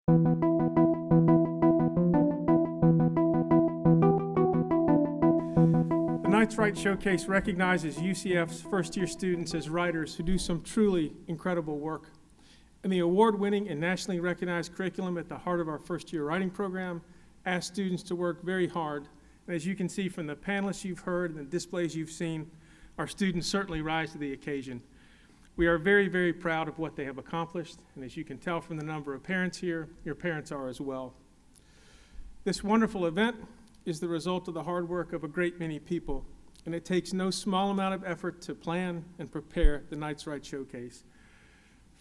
The Knights Write Showcase recognizes UCF's first-year students as writers who do some truly incredible work. And the award-winning and nationally recognized curriculum at the heart of our first-year writing program asks students to work very hard. And as you can see from the panelists you've heard and the displays you've seen, our students certainly rise to the occasion. We are very, very proud of what they have accomplished, and as you can tell from the number of parents here, your parents are as well. This wonderful event is the result of the hard work of a great many people, and it takes no small amount of effort to plan and prepare the Knights Write Showcase.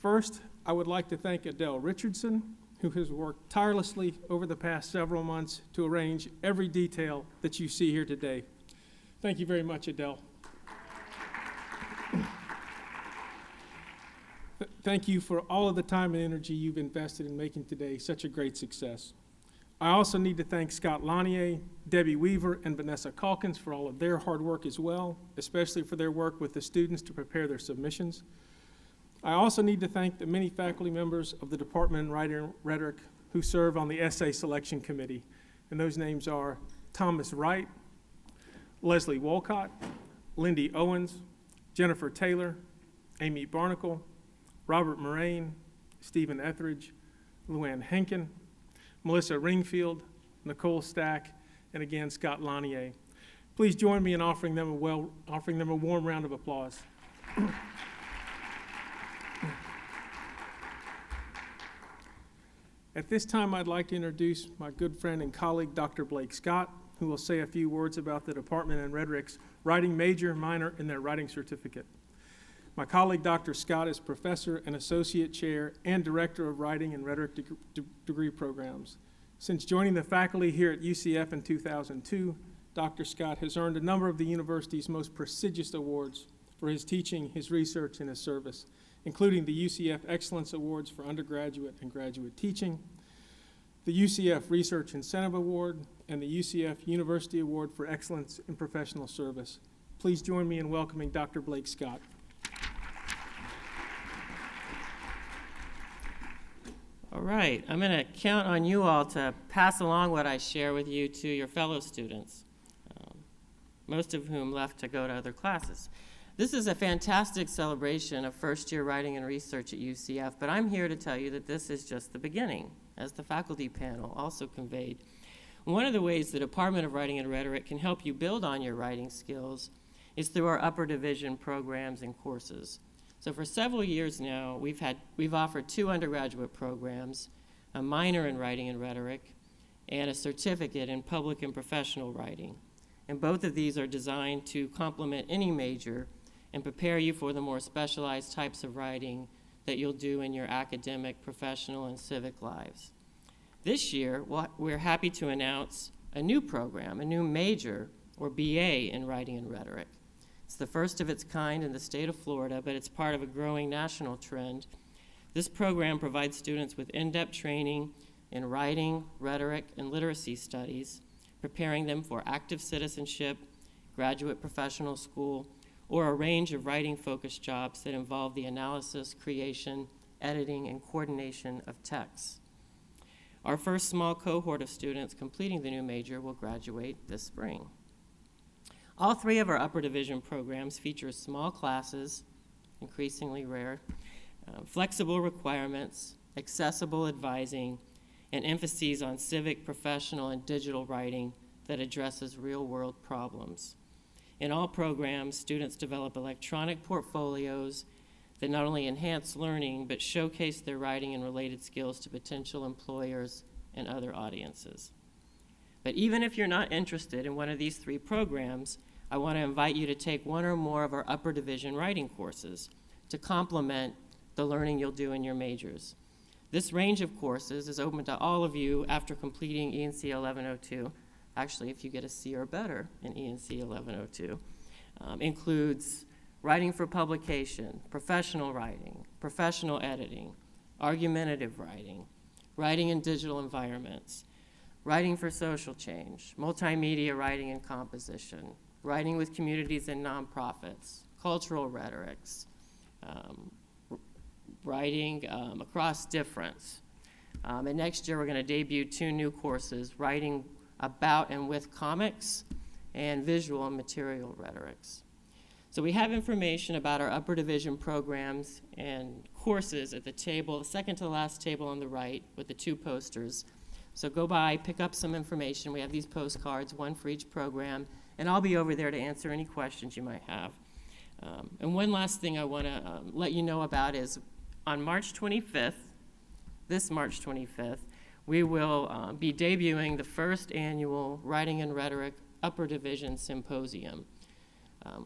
First, I would like to thank Adele Richardson, who has worked tirelessly over the past several months to arrange every detail that you see here today. Thank you very much, Adele. Thank you for all of the time and energy you've invested in making today such a great success. I also need to thank Scott Lanier, Debbie Weaver, and Vanessa Calkins for all of their hard work as well, especially for their work with the students to prepare their submissions. I also need to thank the many faculty members of the Department of Writing and Rhetoric who serve on the Essay Selection Committee, and those names are Thomas Wright, Leslie Wolcott, Lindy Owens, Jennifer Taylor, Amy Barnacle, Robert Moraine, Stephen Etheridge, Luann Henkin, Melissa Ringfield, Nicole Stack, and again, Scott Lanier. Please join me in offering them a warm round of applause. At this time, I'd like to introduce my good friend and colleague, Dr. Blake Scott, who will say a few words about the Department in Rhetoric's writing major, minor, and their writing certificate. My colleague, Dr. Scott, is professor and associate chair and director of writing and rhetoric degree programs. Since joining the faculty here at UCF in 2002, Dr. Scott has earned a number of the university's most prestigious awards for his teaching, his research, and his service, including the UCF Excellence Awards for undergraduate and graduate teaching, the UCF Research Incentive Award, and the UCF University Award for Excellence in Professional Service. Please join me in welcoming Dr. Blake Scott. All right, I'm going to count on you all to pass along what I share with you to your fellow students, most of whom left to go to other classes. This is a fantastic celebration of first-year writing and research at UCF, but I'm here to tell you that this is just the beginning, as the faculty panel also conveyed. One of the ways the Department of Writing and Rhetoric can help you build on your writing skills is through our upper division programs and courses. So for several years now, we've offered 2 undergraduate programs, a minor in writing and rhetoric, and a certificate in public and professional writing. And both of these are designed to complement any major and prepare you for the more specialized types of writing that you'll do in your academic, professional, and civic lives. This year, we're happy to announce a new program, a new major, or BA, in writing and rhetoric. It's the first of its kind in the state of Florida, but it's part of a growing national trend. This program provides students with in-depth training in writing, rhetoric, and literacy studies, preparing them for active citizenship, graduate professional school, or a range of writing-focused jobs that involve the analysis, creation, editing, and coordination of texts. Our first small cohort of students completing the new major will graduate this spring. All 3 of our upper division programs feature small classes, increasingly rare, flexible requirements, accessible advising, and emphases on civic, professional, and digital writing that addresses real-world problems. In all programs, students develop electronic portfolios that not only enhance learning, but showcase their writing and related skills to potential employers and other audiences. But even if you're not interested in one of these 3 programs, I want to invite you to take 1 or more of our upper division writing courses to complement the learning you'll do in your majors. This range of courses is open to all of you after completing ENC 1102. Actually, if you get a C or better in ENC 1102, includes writing for publication, professional writing, professional editing, argumentative writing, writing in digital environments, writing for social change, multimedia writing and composition, writing with communities and nonprofits, cultural rhetorics, writing across difference, And next year, we're going to debut 2 new courses, writing about and with comics and visual and material rhetorics. So we have information about our upper division programs and courses at the table, the second to the last table on the right with the 2 posters. So go by, pick up some information. We have these postcards, 1 for each program, and I'll be over there to answer any questions you might have. And one last thing I want to let you know about is on March 25th, this March 25th, we will be debuting the first annual Writing and Rhetoric Upper Division Symposium.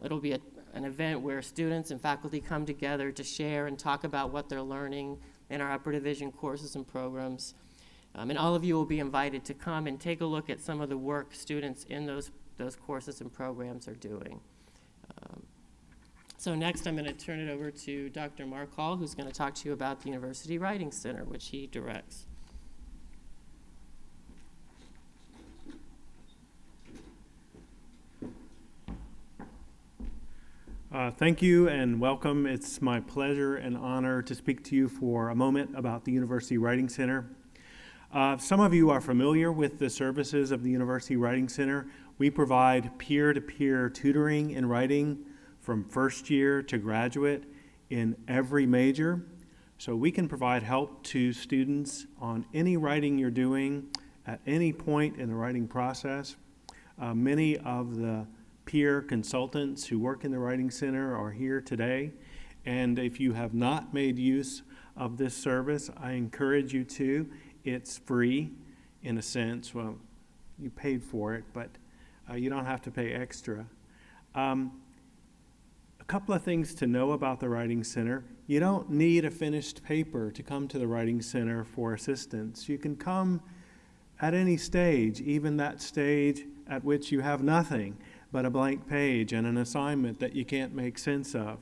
It'll be an event where students and faculty come together to share and talk about what they're learning in our upper division courses and programs. And all of you will be invited to come and take a look at some of the work students in those courses and programs are doing. So next I'm going to turn it over to Dr. Mark Hall, who's going to talk to you about the University Writing Center, which he directs. Thank you and welcome. It's my pleasure and honor to speak to you for a moment about the University Writing Center. Some of you are familiar with the services of the University Writing Center. We provide peer-to-peer tutoring in writing from first year to graduate in every major. So we can provide help to students on any writing you're doing at any point in the writing process. Many of the peer consultants who work in the Writing Center are here today. And if you have not made use of this service, I encourage you to. It's free in a sense. Well, you paid for it, but you don't have to pay extra. A couple of things to know about the Writing Center. You don't need a finished paper to come to the Writing Center for assistance. You can come at any stage, even that stage at which you have nothing but a blank page and an assignment that you can't make sense of.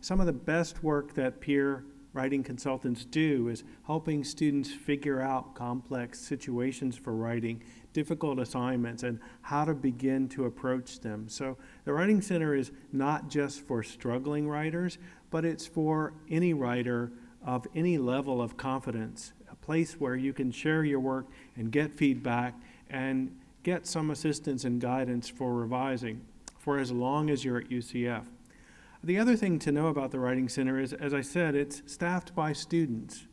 Some of the best work that peer writing consultants do is helping students figure out complex situations for writing, difficult assignments, and how to begin to approach them. So the Writing Center is not just for struggling writers, but it's for any writer of any level of confidence, a place where you can share your work and get feedback and get some assistance and guidance for revising for as long as you're at UCF. The other thing to know about the Writing Center is, as I said, it's staffed by students.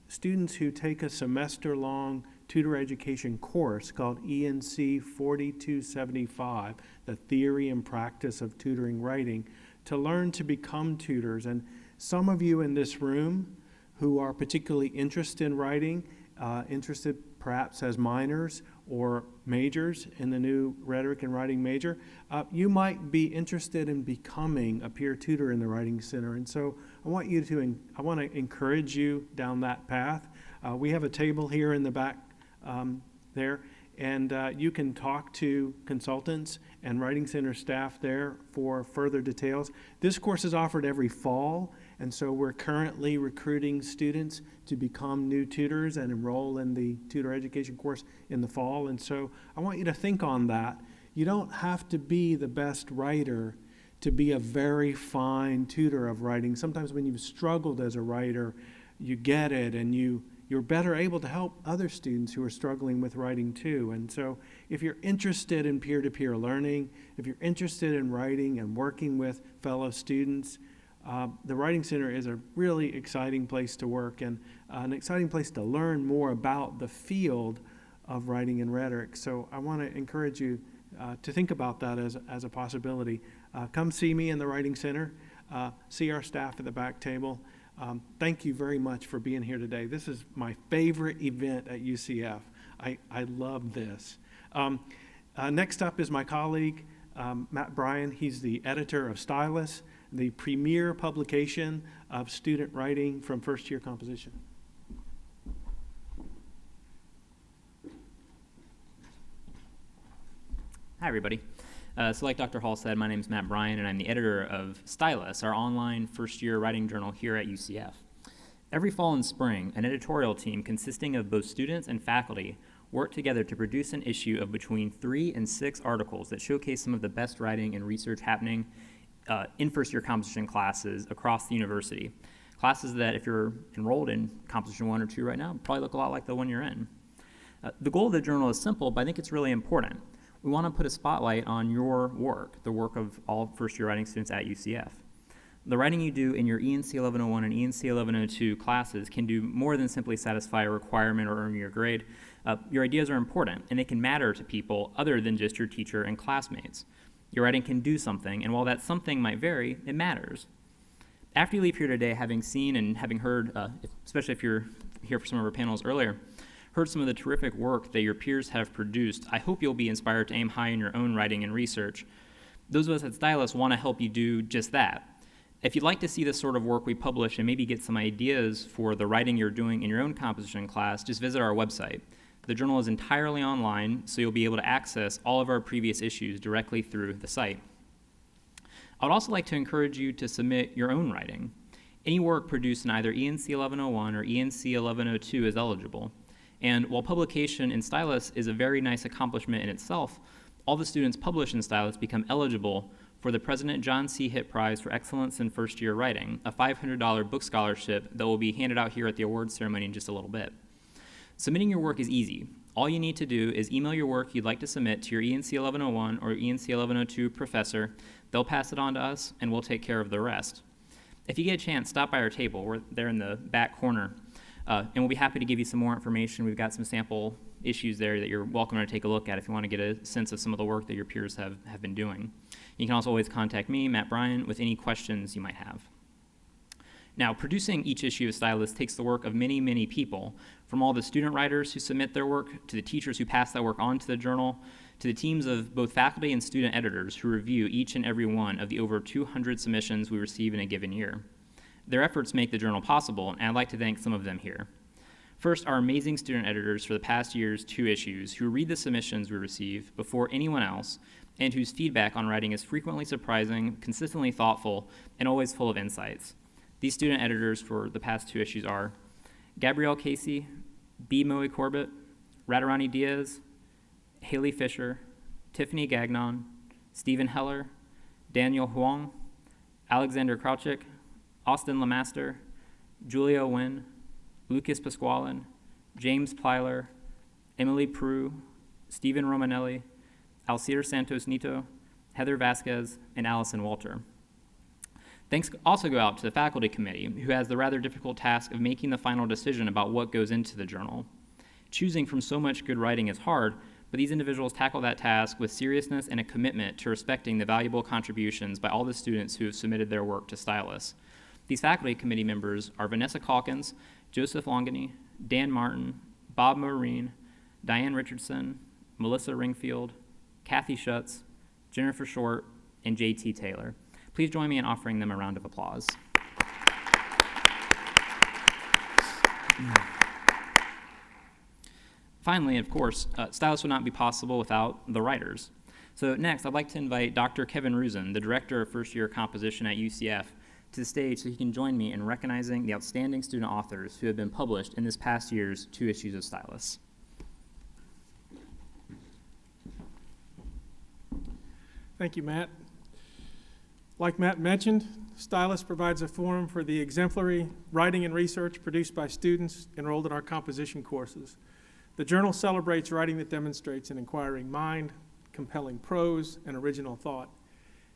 Students who take a semester-long tutor education course called ENC 4275, the Theory and Practice of Tutoring Writing, to learn to become tutors. And some of you in this room who are particularly interested in writing, interested perhaps as minors or majors in the new rhetoric and writing major, you might be interested in becoming a peer tutor in the Writing Center. And so I want to encourage you down that path. We have a table here in the back there, and you can talk to consultants and Writing Center staff there for further details. This course is offered every fall, and so we're currently recruiting students to become new tutors and enroll in the tutor education course in the fall. And so I want you to think on that. You don't have to be the best writer to be a very fine tutor of writing. Sometimes when you've struggled as a writer, you get it, and you're better able to help other students who are struggling with writing too. And so if you're interested in peer-to-peer learning, if you're interested in writing and working with fellow students, the Writing Center is a really exciting place to work and an exciting place to learn more about the field of writing and rhetoric. So I want to encourage you to think about that as a possibility. Come see me in the Writing Center. See our staff at the back table. Thank you very much for being here today. This is my favorite event at UCF. I love this. Next up is my colleague, Matt Bryan. He's the editor of Stylus, the premier publication of student writing from first-year composition. Hi, everybody. So like Dr. Hall said, my name is Matt Bryan, and I'm the editor of Stylus, our online first-year writing journal here at UCF. Every fall and spring, an editorial team consisting of both students and faculty work together to produce an issue of between 3 and 6 articles that showcase some of the best writing and research happening in first-year composition classes across the university. classes that, if you're enrolled in Composition 1 or 2 right now, probably look a lot like the one you're in. The goal of the journal is simple, but I think it's really important. We want to put a spotlight on your work, the work of all first-year writing students at UCF. The writing you do in your ENC 1101 and ENC 1102 classes can do more than simply satisfy a requirement or earn your grade. Your ideas are important, and they can matter to people other than just your teacher and classmates. Your writing can do something, and while that something might vary, it matters. After you leave here today, having seen and having heard, especially if you're here for some of our panels earlier, heard some of the terrific work that your peers have produced, I hope you'll be inspired to aim high in your own writing and research. Those of us at Stylus want to help you do just that. If you'd like to see the sort of work we publish and maybe get some ideas for the writing you're doing in your own composition class, just visit our website. The journal is entirely online, so you'll be able to access all of our previous issues directly through the site. I would also like to encourage you to submit your own writing. Any work produced in either ENC 1101 or ENC 1102 is eligible. And while publication in Stylus is a very nice accomplishment in itself, all the students published in Stylus become eligible for the President John C. Hitt Prize for Excellence in First Year Writing, a $500 book scholarship that will be handed out here at the awards ceremony in just a little bit. Submitting your work is easy. All you need to do is email your work you'd like to submit to your ENC 1101 or ENC 1102 professor. They'll pass it on to us, and we'll take care of the rest. If you get a chance, stop by our table. We're there in the back corner, and we'll be happy to give you some more information. We've got some sample issues there that you're welcome to take a look at if you want to get a sense of some of the work that your peers have been doing. You can also always contact me, Matt Bryan, with any questions you might have. Now, producing each issue of Stylus takes the work of many, many people, from all the student writers who submit their work, to the teachers who pass that work on to the journal, to the teams of both faculty and student editors who review each and every one of the over 200 submissions we receive in a given year. Their efforts make the journal possible, and I'd like to thank some of them here. First, our amazing student editors for the past year's 2 issues who read the submissions we receive before anyone else, and whose feedback on writing is frequently surprising, consistently thoughtful, and always full of insights. These student editors for the past 2 issues are Gabrielle Casey, B. Moe Corbett, Radharani Diaz, Haley Fisher, Tiffany Gagnon, Stephen Heller, Daniel Huang, Alexander Krauchik, Austin Lamaster, Julia Nguyen, Lucas Pasqualin, James Plyler, Emily Prue, Stephen Romanelli, Alcir Santos Nito, Heather Vasquez, and Allison Walter. Thanks also go out to the faculty committee, who has the rather difficult task of making the final decision about what goes into the journal. Choosing from so much good writing is hard, but these individuals tackle that task with seriousness and a commitment to respecting the valuable contributions by all the students who have submitted their work to Stylus. These faculty committee members are Vanessa Calkins, Joseph Longany, Dan Martin, Bob Marine, Diane Richardson, Melissa Ringfield, Kathy Schutz, Jennifer Short, and J.T. Taylor. Please join me in offering them a round of applause. Finally, of course, Stylus would not be possible without the writers. So next, I'd like to invite Dr. Kevin Rusin, the Director of First Year Composition at UCF, to the stage so he can join me in recognizing the outstanding student authors who have been published in this past year's 2 issues of Stylus. Thank you, Matt. Like Matt mentioned, Stylus provides a forum for the exemplary writing and research produced by students enrolled in our composition courses. The journal celebrates writing that demonstrates an inquiring mind, compelling prose, and original thought.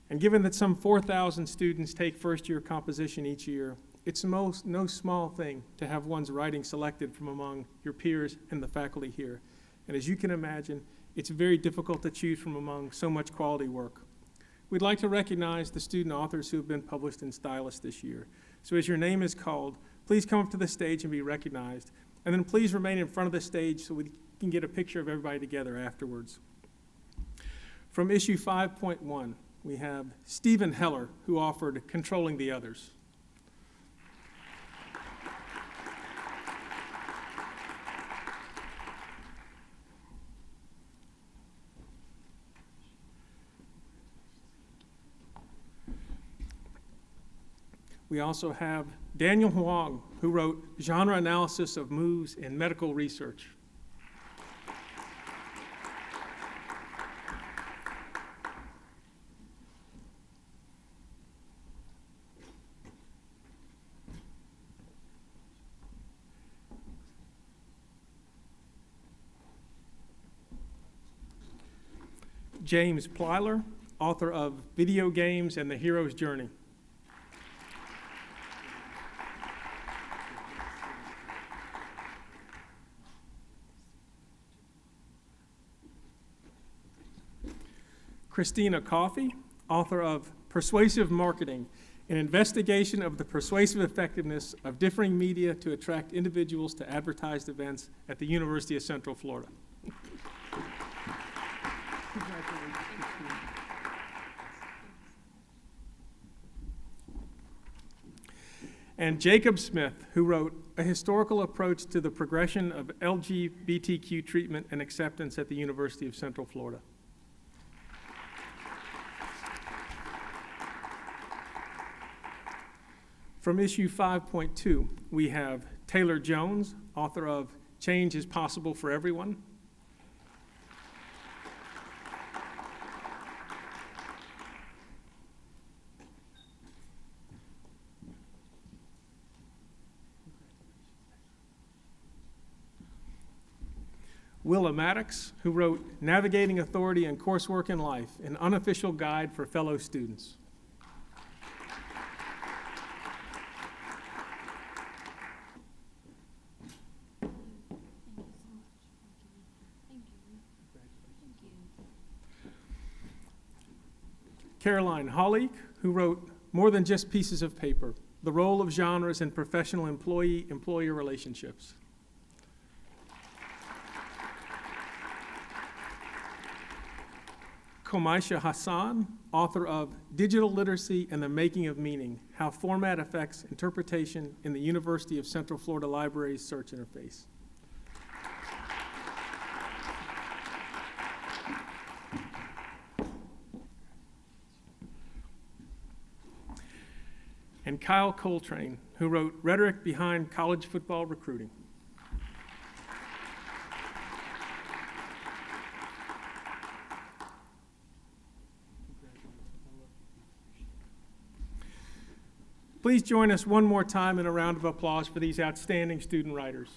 And given that some 4,000 students take first-year composition each year, it's no small thing to have one's writing selected from among your peers and the faculty here. And as you can imagine, it's very difficult to choose from among so much quality work. We'd like to recognize the student authors who have been published in Stylus this year. So as your name is called, please come up to the stage and be recognized. And then please remain in front of the stage so we can get a picture of everybody together afterwards. From issue 5.1, we have Stephen Heller, who offered Controlling the Others. We also have Daniel Huang, who wrote Genre Analysis of Moves in Medical Research. James Plyler, author of Video Games and the Hero's Journey. Christina Coffey, author of Persuasive Marketing, an investigation of the persuasive effectiveness of differing media to attract individuals to advertised events at the University of Central Florida. And Jacob Smith, who wrote A Historical Approach to the Progression of LGBTQ Treatment and Acceptance at the University of Central Florida. From issue 5.2, we have Taylor Jones, author of Change is Possible for Everyone. Willa Maddox, who wrote Navigating Authority and Coursework in Life, an unofficial guide for fellow students. Caroline Holleek, who wrote More Than Just Pieces of Paper, The Role of Genres in Professional Employee-Employer Relationships. Komaisha Hassan, author of Digital Literacy and the Making of Meaning, How Format Affects Interpretation in the University of Central Florida Library's Search Interface. And Kyle Coltrane, who wrote Rhetoric Behind College Football Recruiting. Please join us one more time in a round of applause for these outstanding student writers.